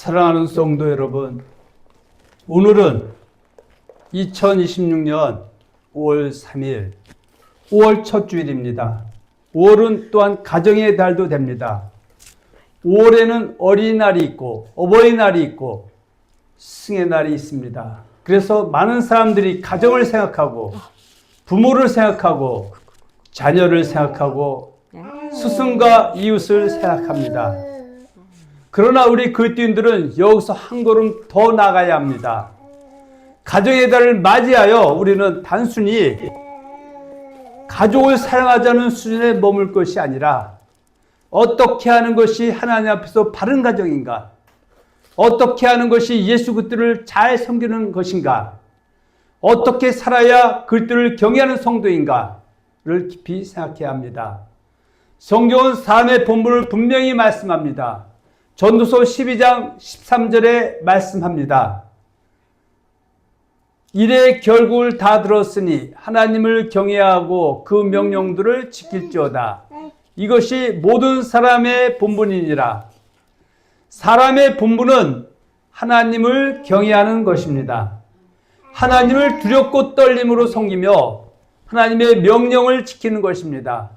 사랑하는 성도 여러분, 오늘은 2026년 5월 3일, 5월 첫 주일입니다. 5월은 또한 가정의 달도 됩니다. 5월에는 어린이날이 있고 어버이날이 있고 스승의 날이 있습니다. 그래서 많은 사람들이 가정을 생각하고 부모를 생각하고 자녀를 생각하고 스승과 이웃을 생각합니다. 그러나 우리 그리스도인들은 여기서 한 걸음 더 나가야 합니다. 가정의 달을 맞이하여 우리는 단순히 가족을 사랑하자는 수준에 머물 것이 아니라 어떻게 하는 것이 하나님 앞에서 바른 가정인가? 어떻게 하는 것이 예수 그리스도를 잘 섬기는 것인가? 어떻게 살아야 그리스도를 경외하는 성도인가를 깊이 생각해야 합니다. 성경은 삶의 본분을 분명히 말씀합니다. 전도서 12장 13절에 말씀합니다. 일의 결국을 다 들었으니 하나님을 경외하고 그 명령들을 지킬지어다. 이것이 모든 사람의 본분이니라. 사람의 본분은 하나님을 경외하는 것입니다. 하나님을 두렵고 떨림으로 섬기며 하나님의 명령을 지키는 것입니다.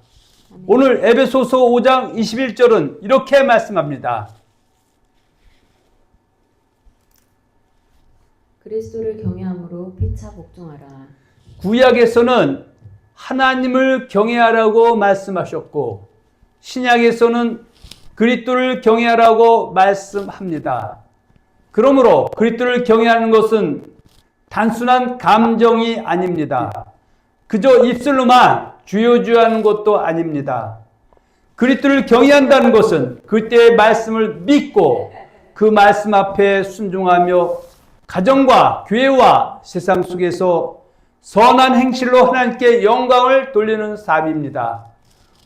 오늘 에베소서 5장 21절은 이렇게 말씀합니다. 그리스도를 경외함으로 피차 복종하라. 구약에서는 하나님을 경외하라고 말씀하셨고 신약에서는 그리스도를 경외하라고 말씀합니다. 그러므로 그리스도를 경외하는 것은 단순한 감정이 아닙니다. 그저 입술로만 주여 주여 하는 것도 아닙니다. 그리스도를 경외한다는 것은 그때의 말씀을 믿고 그 말씀 앞에 순종하며 가정과 교회와 세상 속에서 선한 행실로 하나님께 영광을 돌리는 삶입니다.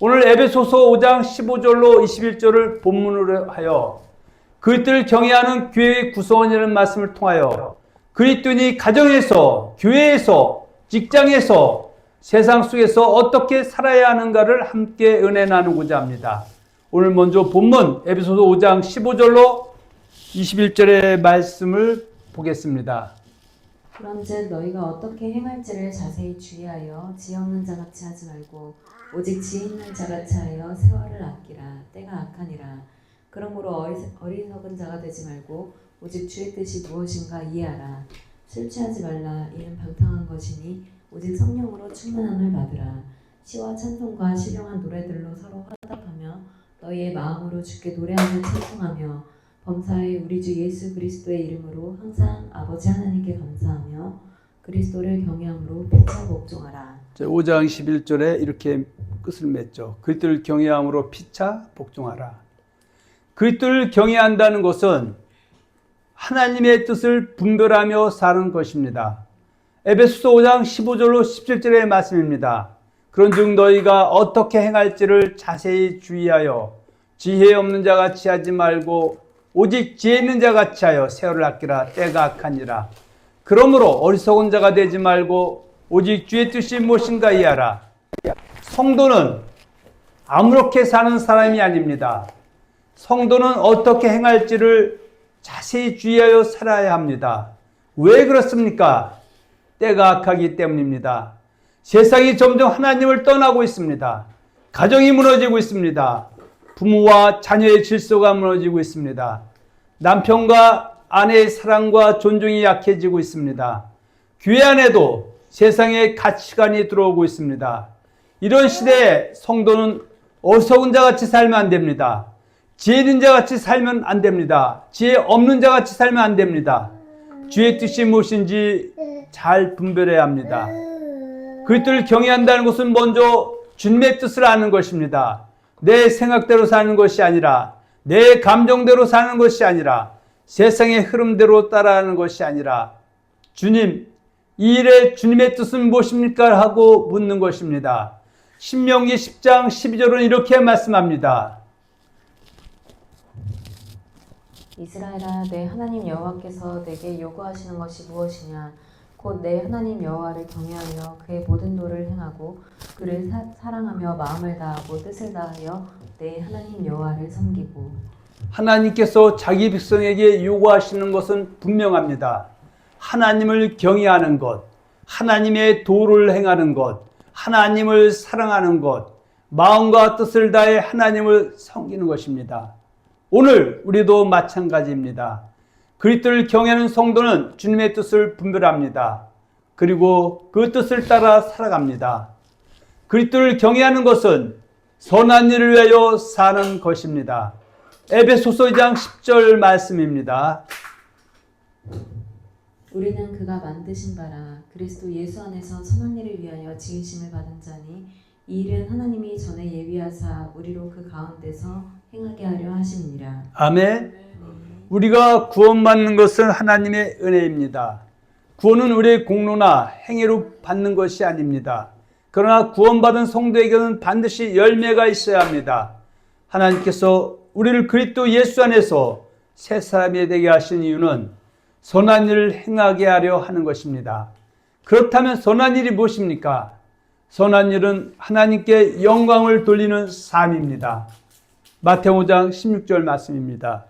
오늘 에베소서 5장 15절로 21절을 본문으로 하여 그리스도를 경외하는 교회의 구성원이라는 말씀을 통하여 그리스도인이 가정에서, 교회에서, 직장에서, 세상 속에서 어떻게 살아야 하는가를 함께 은혜 나누고자 합니다. 오늘 먼저 본문 에베소서 5장 15절로 21절의 말씀을 보겠습니다. 그런즉 너희가 어떻게 행할지를 자세히 주의하여 지혜 없는 자같이 하지 말고 오직 지혜 있는 자같이 하여 세월을 아끼라. 때가 악하니라. 그러므로 어리석은 자가 되지 말고 오직 주의 뜻이 무엇인가 이해하라. 술 취하지 말라. 이는 방탕한 것이니 오직 성령으로 충만함을 받으라. 시와 찬송과 신령한 노래들로 서로 화답하며 너희의 마음으로 주께 노래하며 찬송하며 범사에 우리 주 예수 그리스도의 이름으로 항상 아버지 하나님께 감사하며 그리스도를 경외함으로 피차 복종하라. 5장 11절에 이렇게 끝을 맺죠. 그리스도를 경외함으로 피차 복종하라. 그리스도를 경외한다는 것은 하나님의 뜻을 분별하며 사는 것입니다. 에베소서 5장 15절로 17절의 말씀입니다. 그런즉 너희가 어떻게 행할지를 자세히 주의하여 지혜 없는 자같이 하지 말고 오직 지혜 있는 자같이 하여 세월을 아끼라. 때가 악하니라. 그러므로 어리석은 자가 되지 말고 오직 주의 뜻이 무엇인가 이해하라. 성도는 아무렇게 사는 사람이 아닙니다. 성도는 어떻게 행할지를 자세히 주의하여 살아야 합니다. 왜 그렇습니까? 때가 악하기 때문입니다. 세상이 점점 하나님을 떠나고 있습니다. 가정이 무너지고 있습니다. 부모와 자녀의 질서가 무너지고 있습니다. 남편과 아내의 사랑과 존중이 약해지고 있습니다. 교회 안에도 세상의 가치관이 들어오고 있습니다. 이런 시대에 성도는 어리석은 자같이 살면 안 됩니다. 지혜 있는 자같이 살면 안 됩니다. 지혜 없는 자같이 살면 안 됩니다. 주의 뜻이 무엇인지 잘 분별해야 합니다. 그리스도를 경외한다는 것은 먼저 주님의 뜻을 아는 것입니다. 내 생각대로 사는 것이 아니라 내 감정대로 사는 것이 아니라 세상의 흐름대로 따라하는 것이 아니라 주님, 이 일에 주님의 뜻은 무엇입니까? 하고 묻는 것입니다. 신명기 10장 12절은 이렇게 말씀합니다. 이스라엘아, 내 하나님 여호와께서 내게 요구하시는 것이 무엇이냐? 곧 내 하나님 여호와를 경외하여 그의 모든 도를 행하고 그를 사랑하며 마음을 다하고 뜻을 다하여 내 하나님 여호와를 섬기고. 하나님께서 자기 백성에게 요구하시는 것은 분명합니다. 하나님을 경외하는 것, 하나님의 도를 행하는 것, 하나님을 사랑하는 것, 마음과 뜻을 다해 하나님을 섬기는 것입니다. 오늘 우리도 마찬가지입니다. 그리스도를 경외하는 성도는 주님의 뜻을 분별합니다. 그리고 그 뜻을 따라 살아갑니다. 그리스도를 경외하는 것은 선한 일을 위하여 사는 것입니다. 에베소서 2장 10절 말씀입니다. 우리는 그가 만드신 바라 그리스도 예수 안에서 선한 일을 위하여 지으심을 받은 자니 이 일은 하나님이 전에 예비하사 우리로 그 가운데서 행하게 하려 하심이니라. 아멘. 우리가 구원받는 것은 하나님의 은혜입니다. 구원은 우리의 공로나 행위로 받는 것이 아닙니다. 그러나 구원받은 성도에게는 반드시 열매가 있어야 합니다. 하나님께서 우리를 그리스도 예수 안에서 새 사람이 되게 하신 이유는 선한 일을 행하게 하려 하는 것입니다. 그렇다면 선한 일이 무엇입니까? 선한 일은 하나님께 영광을 돌리는 삶입니다. 마태복음 5장 16절 말씀입니다.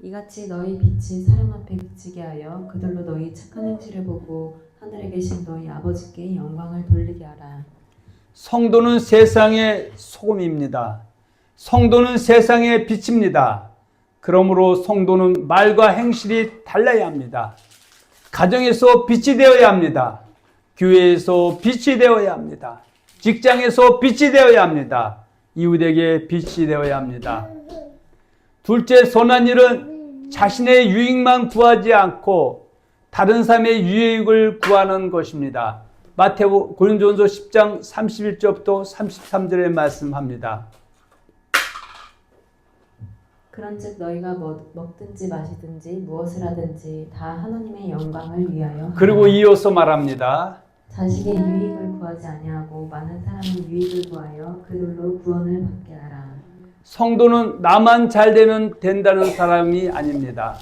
이같이 너희 빛이 사람 앞에 비치게 하여 그들로 너희 착한 행실을 보고 하늘에 계신 너희 아버지께 영광을 돌리게 하라. 성도는 세상의 소금입니다. 성도는 세상의 빛입니다. 그러므로 성도는 말과 행실이 달라야 합니다. 가정에서 빛이 되어야 합니다. 교회에서 빛이 되어야 합니다. 직장에서 빛이 되어야 합니다. 이웃에게 빛이 되어야 합니다. 둘째, 선한 일은 자신의 유익만 구하지 않고 다른 사람의 유익을 구하는 것입니다. 마태복음 고린도전서 10장 31절부터 33절에 말씀합니다. 그런즉 너희가 먹든지 마시든지 무엇을 하든지 다 하나님의 영광을 위하여 하라. 그리고 이어서 말합니다. 자식의 유익을 구하지 아니하고 많은 사람의 유익을 구하여 그들로 구원을 받게 하라. 성도는 나만 잘 되면 된다는 사람이 아닙니다.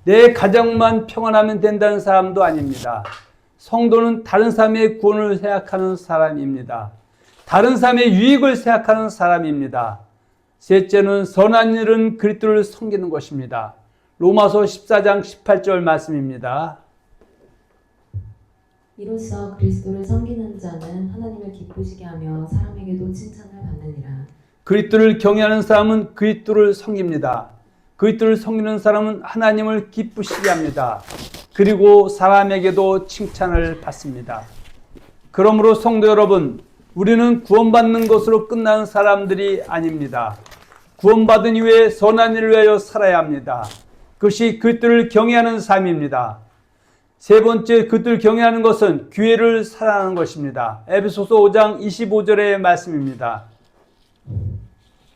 내 가정만 평안하면 된다는 사람도 아닙니다. 성도는 다른 사람의 구원을 생각하는 사람입니다. 다른 사람의 유익을 생각하는 사람입니다. 셋째는 선한 일은 그리스도를 섬기는 것입니다. 로마서 14장 18절 말씀입니다. 이로써 그리스도를 섬기는 자는 하나님을 기쁘시게 하며 사람에게도 칭찬을 받느니라. 그리스도를 경외하는 사람은 그리스도를 섬깁니다. 그리스도를 섬기는 사람은 하나님을 기쁘시게 합니다. 그리고 사람에게도 칭찬을 받습니다. 그러므로 성도 여러분, 우리는 구원받는 것으로 끝나는 사람들이 아닙니다. 구원받은 이후에 선한 일을 위하여 살아야 합니다. 그것이 그리스도를 경외하는 삶입니다. 세 번째, 그리스도를 경외하는 것은 교회를 사랑하는 것입니다. 에베소서 5장 25절의 말씀입니다.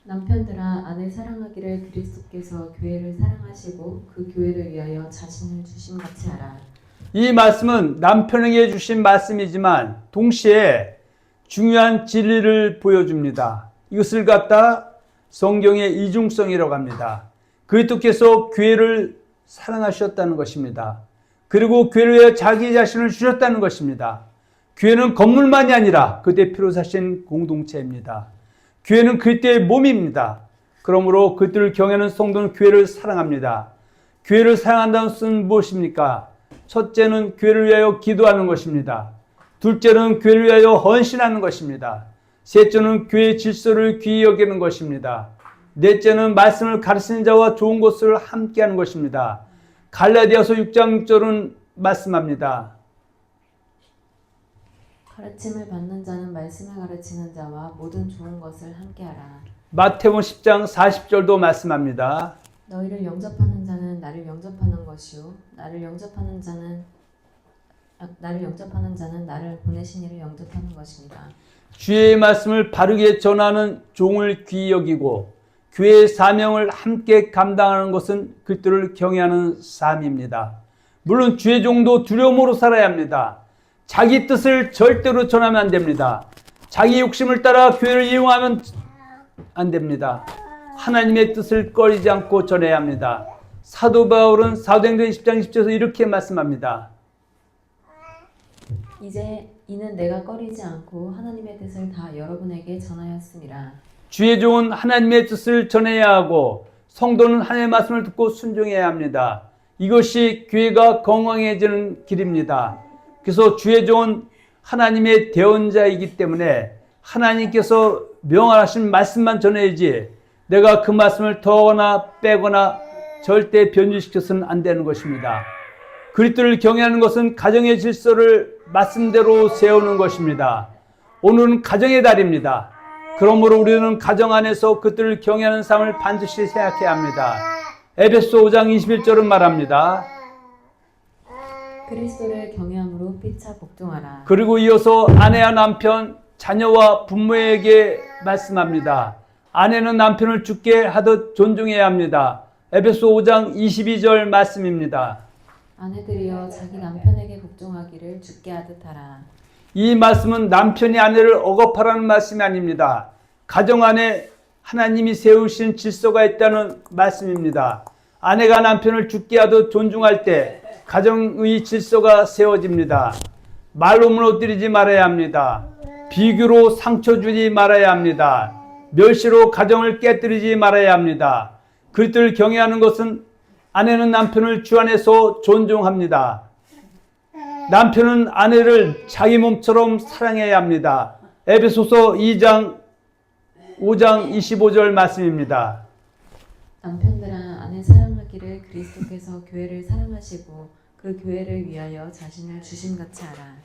남편들아 아내 사랑하기를 그리스도께서 교회를 사랑하시고 그 교회를 위하여 자신을 주심같이 하라. 이 말씀은 남편에게 주신 말씀이지만 동시에 중요한 진리를 보여줍니다. 이것을 갖다 성경의 이중성이라고 합니다. 그리스도께서 교회를 사랑하셨다는 것입니다. 그리고 교회를 위해 자기 자신을 주셨다는 것입니다. 교회는 건물만이 아니라 그 대표로 사신 공동체입니다. 교회는 그리스도의 몸입니다. 그러므로 그리스도를 경외하는 성도는 교회를 사랑합니다. 교회를 사랑한다는 것은 무엇입니까? 첫째는 교회를 위하여 기도하는 것입니다. 둘째는 교회를 위하여 헌신하는 것입니다. 셋째는 교회의 질서를 귀히 여기는 것입니다. 넷째는 말씀을 가르치는 자와 좋은 것을 함께하는 것입니다. 갈라디아서 6장 6절은 말씀합니다. 가르침을 받는 자는 말씀을 가르치는 자와 모든 좋은 것을 함께하라. 마태복음 10장 40절도 말씀합니다. 너희를 영접하는 자는 나를 영접하는 것이요 나를 영접하는 자는 나를 보내신 이를 영접하는 것입니다. 주의 말씀을 바르게 전하는 종을 귀히 여기고 교회의 사명을 함께 감당하는 것은 그리스도를 경외하는 삶입니다. 물론 주의 종도 두려움으로 살아야 합니다. 자기 뜻을 절대로 전하면 안 됩니다. 자기 욕심을 따라 교회를 이용하면 안 됩니다. 하나님의 뜻을 꺼리지 않고 전해야 합니다. 사도 바울은 사도행전 10장 10절에서 이렇게 말씀합니다. 이제 이는 내가 꺼리지 않고 하나님의 뜻을 다 여러분에게 전하였습니다. 주의 종은 하나님의 뜻을 전해야 하고 성도는 하나님의 말씀을 듣고 순종해야 합니다. 이것이 교회가 건강해지는 길입니다. 그래서 주의 종은 하나님의 대언자이기 때문에 하나님께서 명하신 말씀만 전해야지 내가 그 말씀을 더거나 빼거나 절대 변질시켜서는 안 되는 것입니다. 그리스도를 경외하는 것은 가정의 질서를 말씀대로 세우는 것입니다. 오늘은 가정의 달입니다. 그러므로 우리는 가정 안에서 그들을 경외하는 삶을 반드시 생각해야 합니다. 에베소 5장 21절은 말합니다. 그리스도를 경외함으로 피차 복종하라. 그리고 이어서 아내와 남편, 자녀와 부모에게 말씀합니다. 아내는 남편을 주께 하듯 존중해야 합니다. 에베소 5장 22절 말씀입니다. 아내들이여 자기 남편에게 복종하기를 주께 하듯 하라. 이 말씀은 남편이 아내를 억압하라는 말씀이 아닙니다. 가정 안에 하나님이 세우신 질서가 있다는 말씀입니다. 아내가 남편을 주께 하듯 존중할 때 가정의 질서가 세워집니다. 말로 무너뜨리지 말아야 합니다. 비교로 상처 주지 말아야 합니다. 멸시로 가정을 깨뜨리지 말아야 합니다. 그리스도를 경외하는 것은 아내는 남편을 주 안에서 존중합니다. 남편은 아내를 자기 몸처럼 사랑해야 합니다. 에베소서 5장 25절 말씀입니다. 남편들아 아내 사랑하기를 그리스도께서 교회를 사랑하시고 그 교회를 위하여 자신을 주심같이 하라.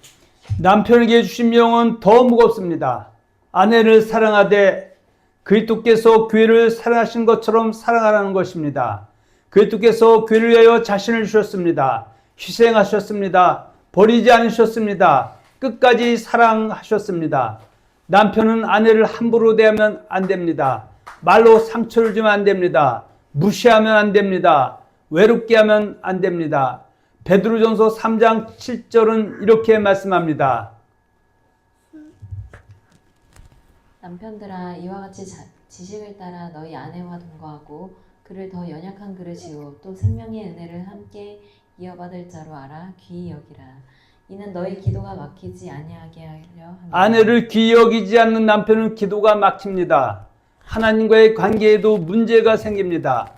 남편에게 주신 명은 더 무겁습니다. 아내를 사랑하되 그리스도께서 교회를 사랑하신 것처럼 사랑하라는 것입니다. 그리스도께서 교회를 위하여 자신을 주셨습니다. 희생하셨습니다. 버리지 않으셨습니다. 끝까지 사랑하셨습니다. 남편은 아내를 함부로 대하면 안 됩니다. 말로 상처를 주면 안 됩니다. 무시하면 안 됩니다. 외롭게 하면 안 됩니다. 베드로전서 3장 7절은 이렇게 말씀합니다. 남편들아 이와 같이 지식을 따라 너희 아내와 동거하고 그를 더 연약한 그릇이요 또 생명의 은혜를 함께 이어받을 자로 알아 귀히 여기라. 이는 너희 기도가 막히지 아니하게 하려 함이라. 아내를 귀히 여기지 않는 남편은 기도가 막힙니다. 하나님과의 관계에도 문제가 생깁니다.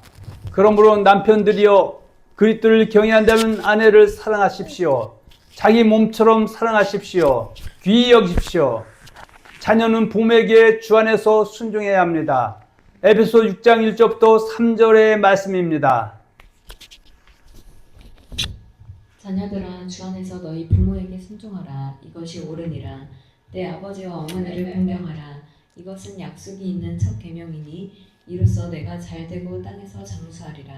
그러므로 남편들이여 그리스도를 경외한다면 아내를 사랑하십시오. 자기 몸처럼 사랑하십시오. 귀히 여기십시오. 자녀는 부모에게 주 안에서 순종해야 합니다. 에베소 6장 1절부터 3절의 말씀입니다. 자녀들아 주 안에서 너희 부모에게 순종하라. 이것이 옳으니라. 내 아버지와 어머니를 공경하라. 이것은 약속이 있는 첫 계명이니 이로써 내가 잘되고 땅에서 장수하리라.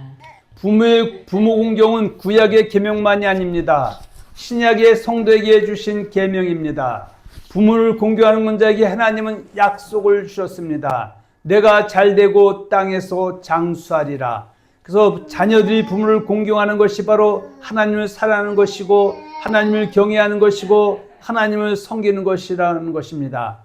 부모 공경은 구약의 계명만이 아닙니다. 신약의 성도에게 주신 계명입니다. 부모를 공경하는 자에게 하나님은 약속을 주셨습니다. 내가 잘되고 땅에서 장수하리라. 그래서 자녀들이 부모를 공경하는 것이 바로 하나님을 사랑하는 것이고 하나님을 경외하는 것이고 하나님을 섬기는 것이라는 것입니다.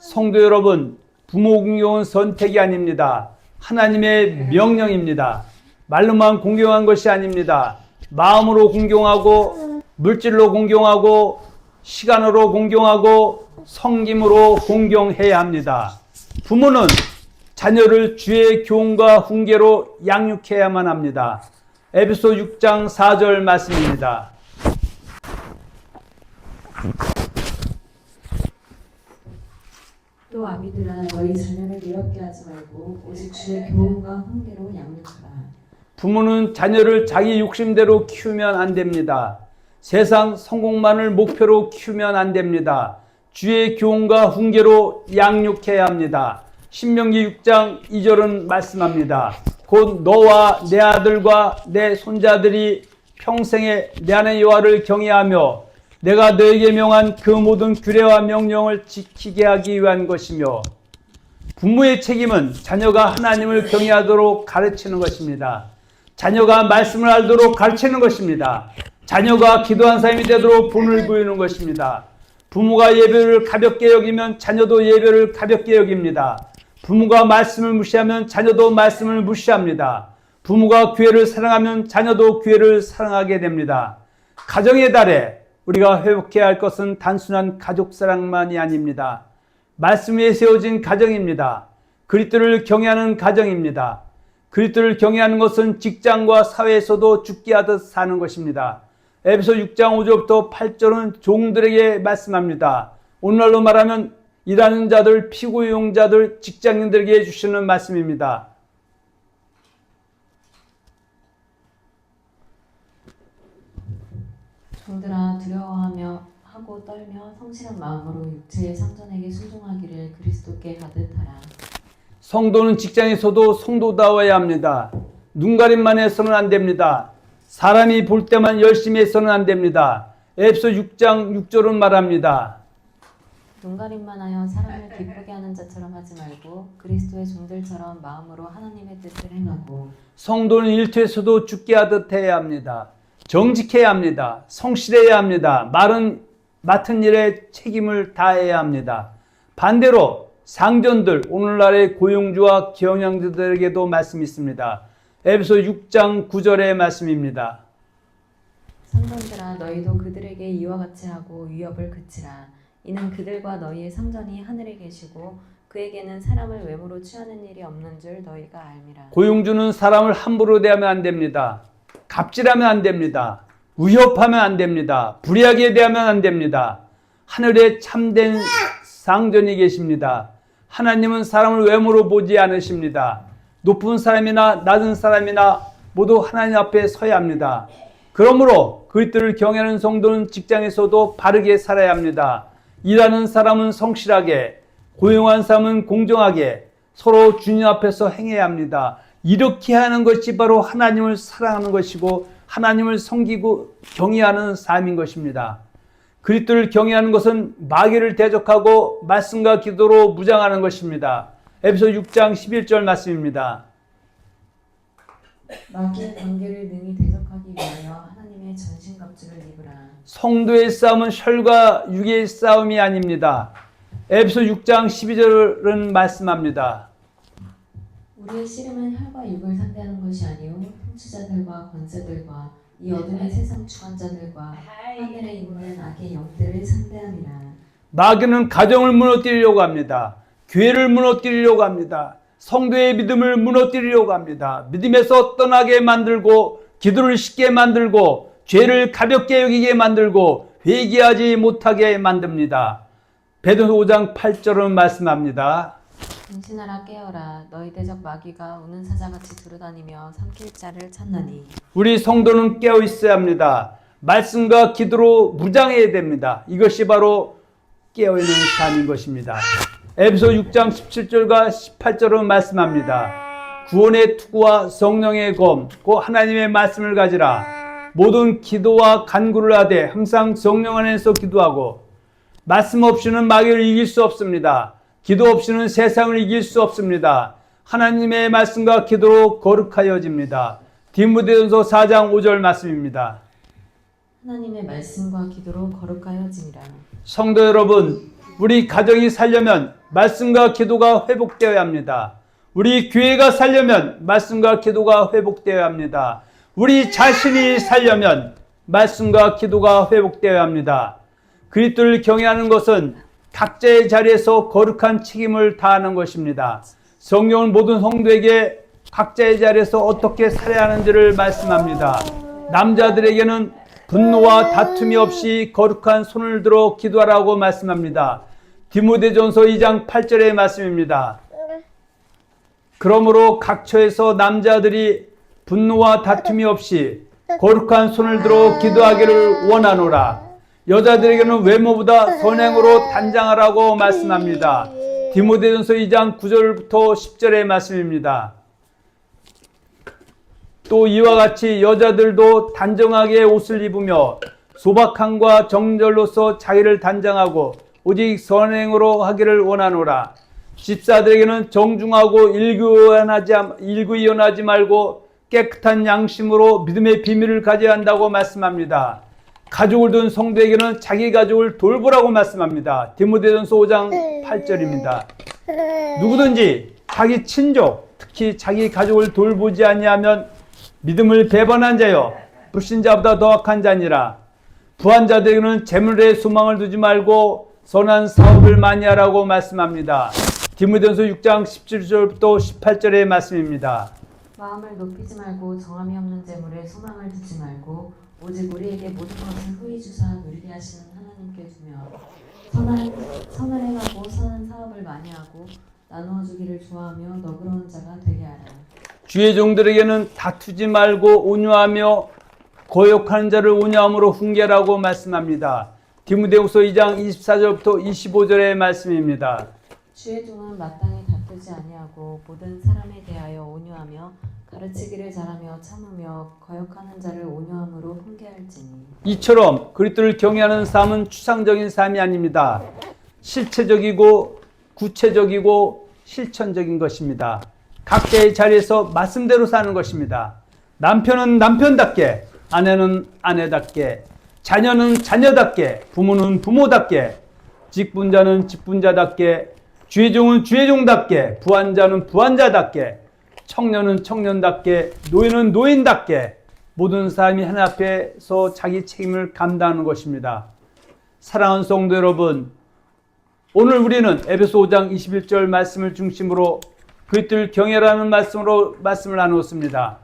성도 여러분, 부모 공경은 선택이 아닙니다. 하나님의 명령입니다. 말로만 공경한 것이 아닙니다. 마음으로 공경하고 물질로 공경하고 시간으로 공경하고 섬김으로 공경해야 합니다. 부모는 자녀를 주의 교훈과 훈계로 양육해야만 합니다. 에베소 6장 4절 말씀입니다. 또 아비들아 너희 자녀를 미럽게 하지 말고 오직 주의 교훈과 훈계로 양육하라. 부모는 자녀를 자기 욕심대로 키우면 안 됩니다. 세상 성공만을 목표로 키우면 안 됩니다. 주의 교훈과 훈계로 양육해야 합니다. 신명기 6장 2절은 말씀합니다. 곧 너와 내 아들과 내 손자들이 평생에 내 하나님 여호와를 경외하며 내가 너에게 명한 그 모든 규례와 명령을 지키게 하기 위한 것이며, 부모의 책임은 자녀가 하나님을 경외하도록 가르치는 것입니다. 자녀가 말씀을 알도록 가르치는 것입니다. 자녀가 기도한 사람이 되도록 본을 보이는 것입니다. 부모가 예배를 가볍게 여기면 자녀도 예배를 가볍게 여깁니다. 부모가 말씀을 무시하면 자녀도 말씀을 무시합니다. 부모가 교회를 사랑하면 자녀도 교회를 사랑하게 됩니다. 가정의 달에 우리가 회복해야 할 것은 단순한 가족 사랑만이 아닙니다. 말씀 위에 세워진 가정입니다. 그리스도를 경외하는 가정입니다. 그리스도를 경외하는 것은 직장과 사회에서도 죽게 하듯 사는 것입니다. 에베소 6장 5절부터 8절은 종들에게 말씀합니다. 오늘날로 말하면 일하는 자들, 피고용자들, 직장인들에게 주시는 말씀입니다. 종들아 두려워하며 하고 떨며 성실한 마음으로 육체의 상전에게 순종하기를 그리스도께 가듯 하라. 성도는 직장에서도 성도다워야 합니다. 눈가림만 해서는 안 됩니다. 사람이 볼 때만 열심히 해서는 안 됩니다. 에베소 6장 6절은 말합니다. 눈가림만 하여 사람을 기쁘게 하는 자처럼 하지 말고 그리스도의 종들처럼 마음으로 하나님의 뜻을 행하고. 성도는 일터에서도 죽게 하듯 해야 합니다. 정직해야 합니다. 성실해야 합니다. 맡은 일에 책임을 다해야 합니다. 반대로 상전들, 오늘날의 고용주와 경영자들에게도 말씀이 있습니다. 에베소 6장 9절의 말씀입니다. 상전들아 너희도 그들에게 이와 같이 하고 위협을 그치라. 이는 그들과 너희의 상전이 하늘에 계시고 그에게는 사람을 외모로 취하는 일이 없는 줄 너희가 알미라. 고용주는 사람을 함부로 대하면 안 됩니다. 갑질하면 안 됩니다. 위협하면 안 됩니다. 불의하게 대하면 안 됩니다. 하늘에 참된 상전이 계십니다. 하나님은 사람을 외모로 보지 않으십니다. 높은 사람이나 낮은 사람이나 모두 하나님 앞에 서야 합니다. 그러므로 그리스도를 경외하는 성도는 직장에서도 바르게 살아야 합니다. 일하는 사람은 성실하게, 고용한 사람은 공정하게 서로 주님 앞에서 행해야 합니다. 이렇게 하는 것이 바로 하나님을 사랑하는 것이고 하나님을 섬기고 경외하는 삶인 것입니다. 그리스도를 경외하는 것은 마귀를 대적하고 말씀과 기도로 무장하는 것입니다. 에베소 6장 11절 말씀입니다. 마귀의 관계를 능히 대적하기 위하여 하나님의 전신갑주를 입으라. 성도의 싸움은 혈과 육의 싸움이 아닙니다. 에베소 6장 12절은 말씀합니다. 우리의 씨름은 혈과 육을 상대하는 것이 아니요 통치자들과 권세들과 이 어둠의 세상 주관자들과 하늘에 있는 악의 영들을 상대함이라. 마귀는 가정을 무너뜨리려고 합니다. 교회를 무너뜨리려고 합니다. 성도의 믿음을 무너뜨리려고 합니다. 믿음에서 떠나게 만들고 기도를 쉽게 만들고 죄를 가볍게 여기게 만들고 회개하지 못하게 만듭니다. 베드로 5장 8절은 말씀합니다. 정신하라 깨어라 너희 대적 마귀가 우는 사자같이 두루다니며 삼킬 자를 찾나니. 우리 성도는 깨어 있어야 합니다. 말씀과 기도로 무장해야 됩니다. 이것이 바로 깨어있는 삶인 것입니다. 에베소 6장 17절과 18절은 말씀합니다. 구원의 투구와 성령의 검, 곧 하나님의 말씀을 가지라. 모든 기도와 간구를 하되 항상 성령 안에서 기도하고. 말씀 없이는 마귀를 이길 수 없습니다. 기도 없이는 세상을 이길 수 없습니다. 하나님의 말씀과 기도로 거룩하여집니다. 디모데전서 4장 5절 말씀입니다. 하나님의 말씀과 기도로 거룩하여지니라. 성도 여러분, 우리 가정이 살려면 말씀과 기도가 회복되어야 합니다. 우리 교회가 살려면 말씀과 기도가 회복되어야 합니다. 우리 자신이 살려면 말씀과 기도가 회복되어야 합니다. 그리스도를 경외하는 것은 각자의 자리에서 거룩한 책임을 다하는 것입니다. 성경은 모든 성도에게 각자의 자리에서 어떻게 살아야 하는지를 말씀합니다. 남자들에게는 분노와 다툼이 없이 거룩한 손을 들어 기도하라고 말씀합니다. 디모데전서 2장 8절의 말씀입니다. 그러므로 각 처에서 남자들이 분노와 다툼이 없이 거룩한 손을 들어 기도하기를 원하노라. 여자들에게는 외모보다 선행으로 단장하라고 말씀합니다. 디모데전서 2장 9절부터 10절의 말씀입니다. 또 이와 같이 여자들도 단정하게 옷을 입으며 소박함과 정절로서 자기를 단장하고 오직 선행으로 하기를 원하노라. 집사들에게는 정중하고 일구이연하지 말고 깨끗한 양심으로 믿음의 비밀을 가져야 한다고 말씀합니다. 가족을 둔 성도에게는 자기 가족을 돌보라고 말씀합니다. 디모데전서 5장 8절입니다. 누구든지 자기 친족, 특히 자기 가족을 돌보지 아니하면 믿음을 배반한 자요 불신자보다 더 악한 자니라. 부한 자들에게는 재물에 소망을 두지 말고 선한 사업을 많이 하라고 말씀합니다. 디모데전서 6장 17절부터 18절의 말씀입니다. 마음을 높이지 말고 정함이 없는 재물에 소망을 두지 말고 오직 우리에게 모든 것을 후히 주사 누리게 하시는 하나님께 두며 선을 행하고 선한 사업을 많이 하고 나누어 주기를 좋아하며 너그러운 자가 되게 하라. 주의 종들에게는 다투지 말고 온유하며 거역하는 자를 온유함으로 훈계라고 말씀합니다. 디모데후서 2장 24절부터 25절의 말씀입니다. 주의 종은 마땅히 다투지 아니하고 모든 사람에 대하여 온유하며 가르치기를 잘하며 참으며 거역하는 자를 온유함으로 훈계할지니. 이처럼 그리스도를 경외하는 삶은 추상적인 삶이 아닙니다. 실체적이고 구체적이고 실천적인 것입니다. 각자의 자리에서 말씀대로 사는 것입니다. 남편은 남편답게, 아내는 아내답게, 자녀는 자녀답게, 부모는 부모답게, 직분자는 직분자답게, 주의 종은 주의 종답게, 부한자는 부한자답게, 청년은 청년답게, 노인은 노인답게 모든 사람이 하나 앞에서 자기 책임을 감당하는 것입니다. 사랑하는 성도 여러분, 오늘 우리는 에베소 5장 21절 말씀을 중심으로 그리스도를 경외라는 말씀을 나누었습니다.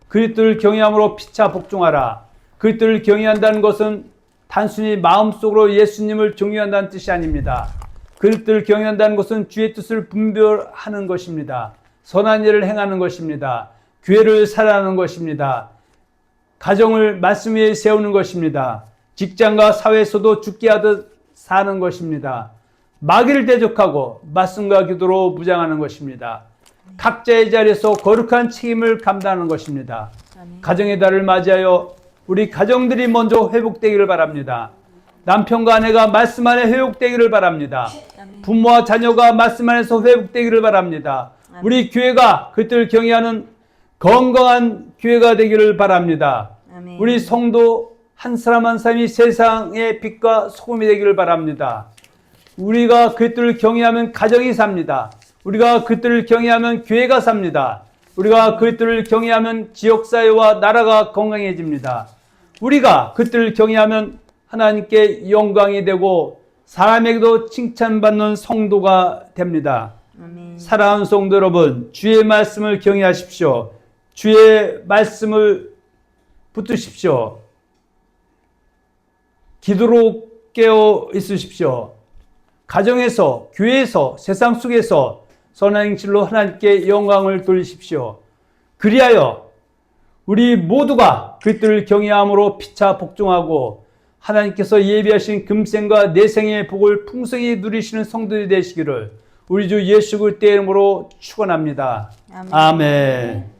그리스도를 경외함으로 피차 복종하라. 그리스도를 경외한다는 것은 단순히 마음속으로 예수님을 존경한다는 뜻이 아닙니다. 그리스도를 경외한다는 것은 주의 뜻을 분별하는 것입니다. 선한 일을 행하는 것입니다. 교회를 사랑하는 것입니다. 가정을 말씀 위에 세우는 것입니다. 직장과 사회에서도 죽게 하듯 사는 것입니다. 마귀를 대적하고 말씀과 기도로 무장하는 것입니다. 각자의 자리에서 거룩한 책임을 감당하는 것입니다. 가정의 달을 맞이하여 우리 가정들이 먼저 회복되기를 바랍니다. 남편과 아내가 말씀 안에 회복되기를 바랍니다. 부모와 자녀가 말씀 안에서 회복되기를 바랍니다. 우리 교회가 그들을 경외하는 건강한 교회가 되기를 바랍니다. 우리 성도 한 사람 한 사람이 세상의 빛과 소금이 되기를 바랍니다. 우리가 그들을 경외하면 가정이 삽니다. 우리가 그들을 경외하면 교회가 삽니다. 우리가 그들을 경외하면 지역사회와 나라가 건강해집니다. 우리가 그들을 경외하면 하나님께 영광이 되고 사람에게도 칭찬받는 성도가 됩니다. 아멘. 사랑하는 성도 여러분, 주의 말씀을 경외하십시오. 주의 말씀을 붙드십시오. 기도로 깨어 있으십시오. 가정에서, 교회에서, 세상 속에서 선한 행실로 하나님께 영광을 돌리십시오. 그리하여 우리 모두가 그리스도를 경외함으로 피차 복종하고 하나님께서 예비하신 금생과 내생의 복을 풍성히 누리시는 성도들이 되시기를 우리 주 예수 그리스도의 이름으로 축원합니다. 아멘.